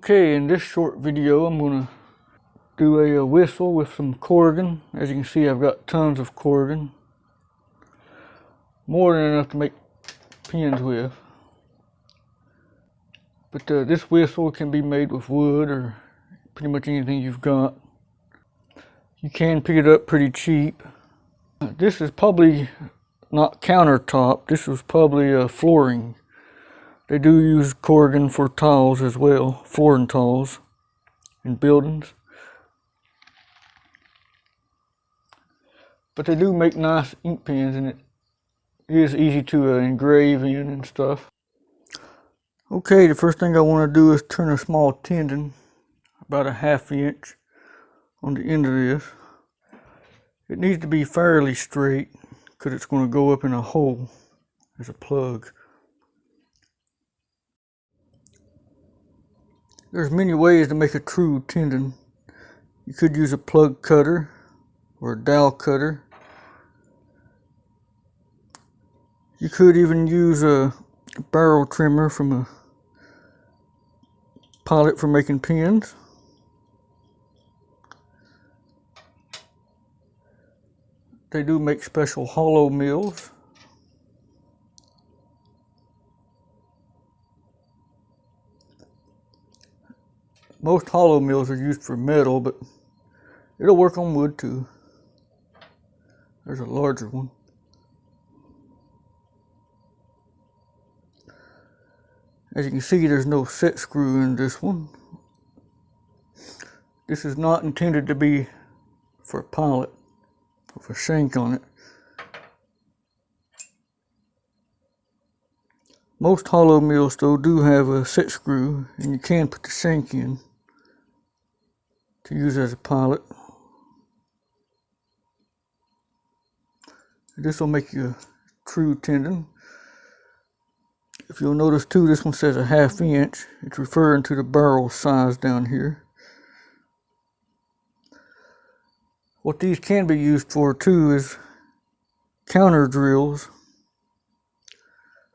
Okay, in this short video I'm going to do a whistle with some Corian. As you can see, I've got tons of Corian. More than enough to make pins with. But this whistle can be made with wood or pretty much anything you've got. You can pick it up pretty cheap. This is probably not countertop, this was probably flooring. They do use Corian for tiles as well, flooring tiles in buildings. But they do make nice ink pens, and it is easy to engrave in and stuff. Okay, the first thing I want to do is turn a small tendon, about a 1/2 inch, on the end of this. It needs to be fairly straight because it's going to go up in a hole as a plug. There's many ways to make a true tendon. You could use a plug cutter or a dowel cutter. You could even use a barrel trimmer from a pilot for making pins. They do make special hollow mills. Most hollow mills are used for metal, but it'll work on wood too. There's a larger one. As you can see, there's no set screw in this one. This is not intended to be for a pilot with a shank on it. Most hollow mills though do have a set screw, and you can put the shank in to use as a pilot. This will make you a true tendon. If you'll notice too, this one says a 1/2 inch. It's referring to the barrel size down here. What these can be used for too is counter drills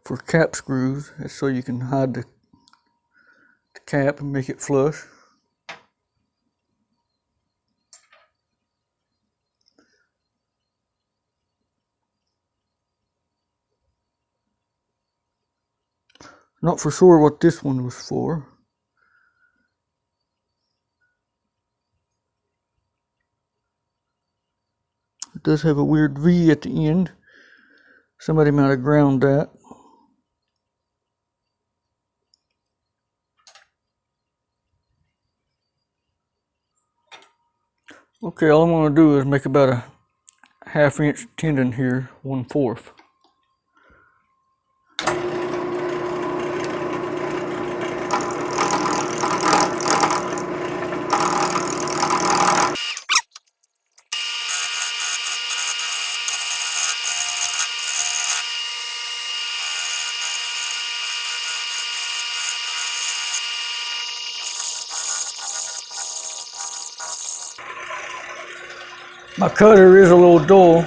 for cap screws. That's so you can hide the cap and make it flush. Not for sure what this one was for. It does have a weird V at the end. Somebody might have ground that. Okay, all I'm going to do is make about a 1/2 inch tendon here, 1/4. My cutter is a little dull.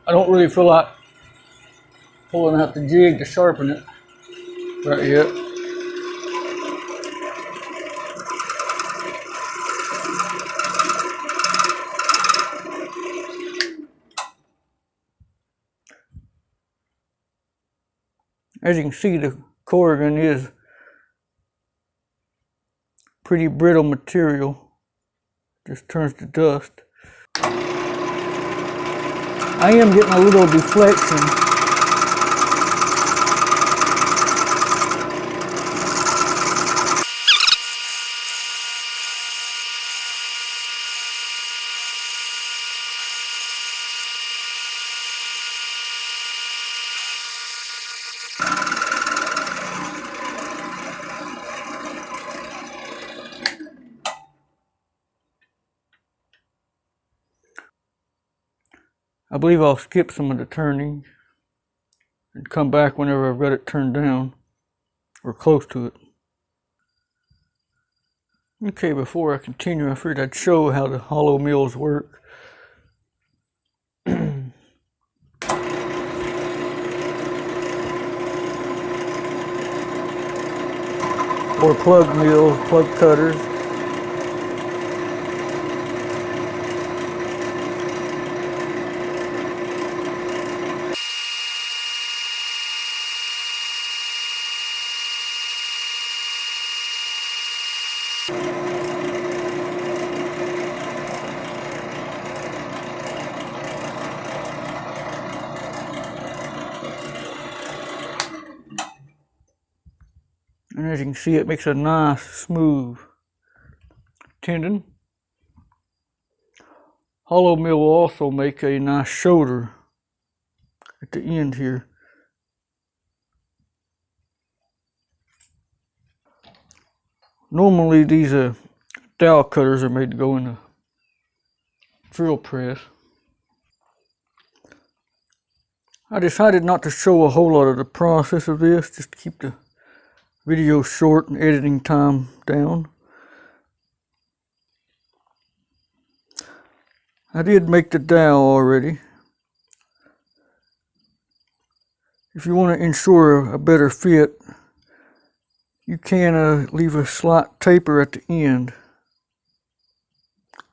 I don't really feel like pulling out the jig to sharpen it right yet. As you can see, the Corian is pretty brittle material, just turns to dust. I am getting a little deflection. I believe I'll skip some of the turning and come back whenever I've got it turned down or close to it. Okay, before I continue, I figured I'd show how the hollow mills work. or plug mills, plug cutters. And as you can see, it makes a nice, smooth tendon. Hollow mill will also make a nice shoulder at the end here. Normally these dowel cutters are made to go in a drill press. I decided not to show a whole lot of the process of this, just to keep the video short and editing time down. I did make the dowel already. If you want to ensure a better fit, you can leave a slight taper at the end.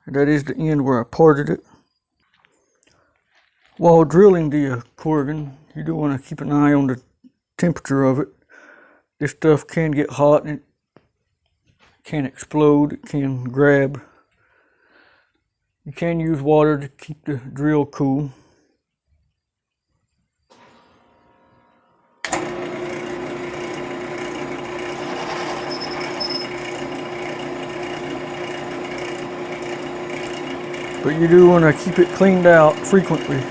That is the end where I parted it. While drilling the Corian, you do want to keep an eye on the temperature of it. This stuff can get hot and it can explode, it can grab. You can use water to keep the drill cool. But you do want to keep it cleaned out frequently.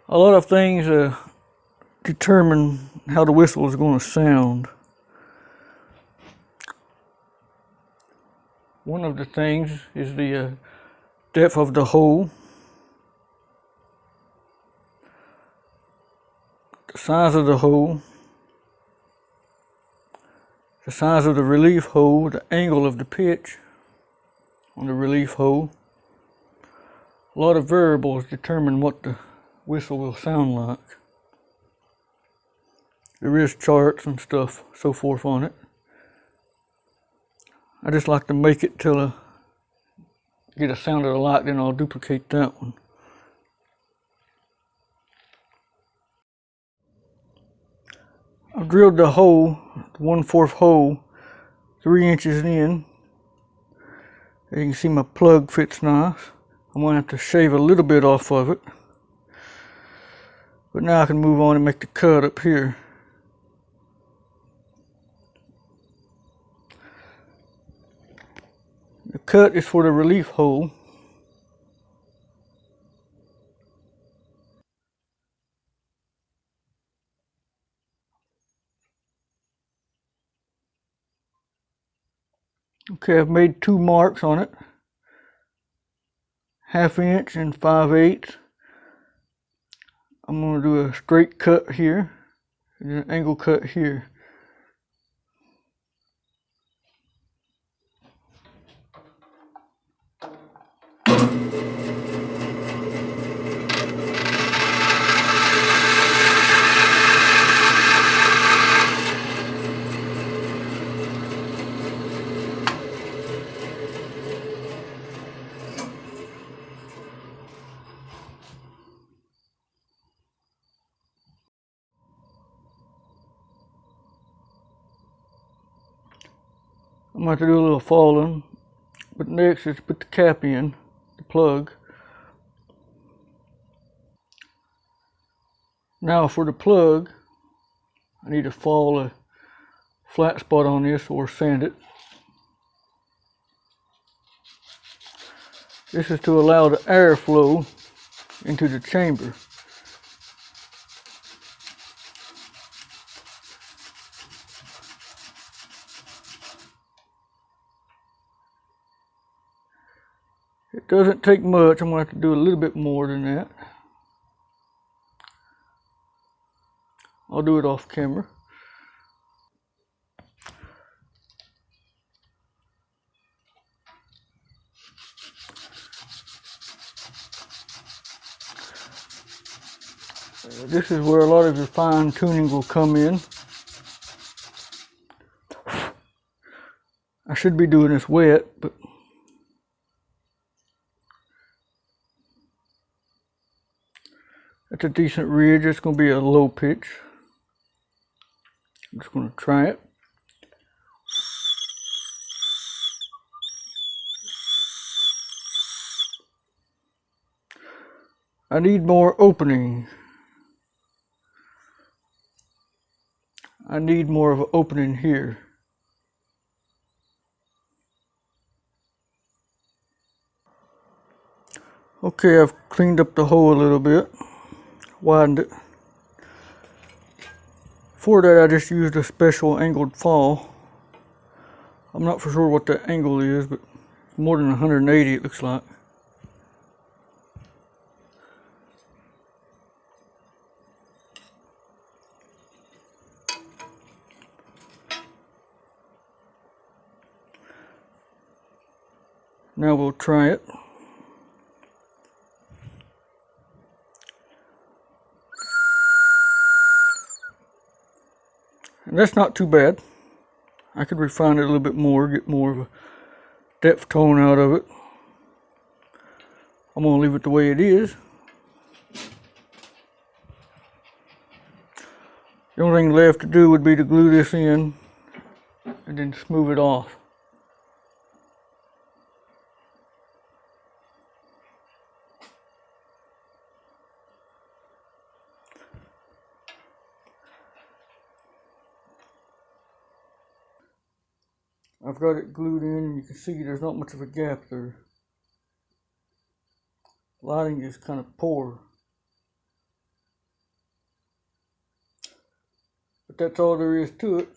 A lot of things determine how the whistle is going to sound. One of the things is the depth of the hole, the size of the hole, the size of the relief hole, the angle of the pitch on the relief hole. A lot of variables determine what the whistle will sound like. There is charts and stuff, so forth on it. I just like to make it till I get a sound that I like, then I'll duplicate that one. I've drilled the hole, the 1/4 hole, 3 inches in. As you can see, my plug fits nice. I'm going to have to shave a little bit off of it. But now I can move on and make the cut up here. The cut is for the relief hole. Okay, I've made 2 marks on it. 1/2 inch and 5/8. I'm going to do a straight cut here and an angle cut here. I'm going to have to do a little falling, but next is put the cap in, the plug. Now for the plug, I need to fall a flat spot on this or sand it. This is to allow the airflow into the chamber. It doesn't take much. I'm going to have to do a little bit more than that. I'll do it off camera. This is where a lot of your fine tuning will come in. I should be doing this wet, but that's a decent ridge. It's going to be a low pitch. I'm just going to try it. I need more opening. I need more of an opening here. Okay, I've cleaned up the hole a little bit, widened it. For that, I just used a special angled fall. I'm not for sure what the angle is, but it's more than 180 it looks like. Now we'll try it. And that's not too bad. I could refine it a little bit more, get more of a depth tone out of it. I'm going to leave it the way it is. The only thing left to do would be to glue this in and then smooth it off. I've got it glued in and you can see there's not much of a gap there. Lighting is kind of poor. But that's all there is to it.